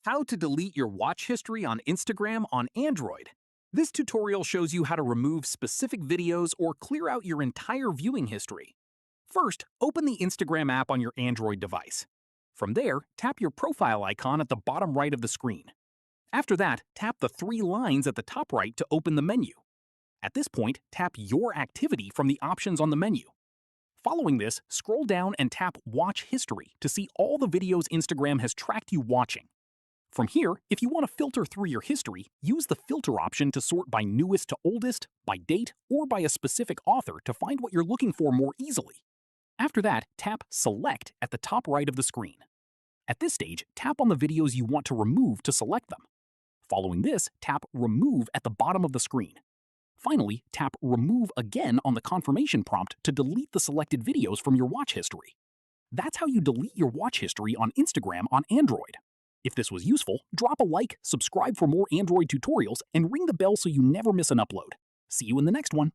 How to delete your watch history on Instagram on Android. This tutorial shows you how to remove specific videos or clear out your entire viewing history. First, open the Instagram app on your Android device. From there, tap your profile icon at the bottom right of the screen. After that, tap the three lines at the top right to open the menu. At this point, tap Your Activity from the options on the menu. Following this, scroll down and tap Watch History to see all the videos Instagram has tracked you watching. From here, if you want to filter through your history, use the filter option to sort by newest to oldest, by date, or by a specific author to find what you're looking for more easily. After that, tap Select at the top right of the screen. At this stage, tap on the videos you want to remove to select them. Following this, tap Remove at the bottom of the screen. Finally, tap Remove again on the confirmation prompt to delete the selected videos from your watch history. That's how you delete your watch history on Instagram on Android. If this was useful, drop a like, subscribe for more Android tutorials, and ring the bell so you never miss an upload. See you in the next one.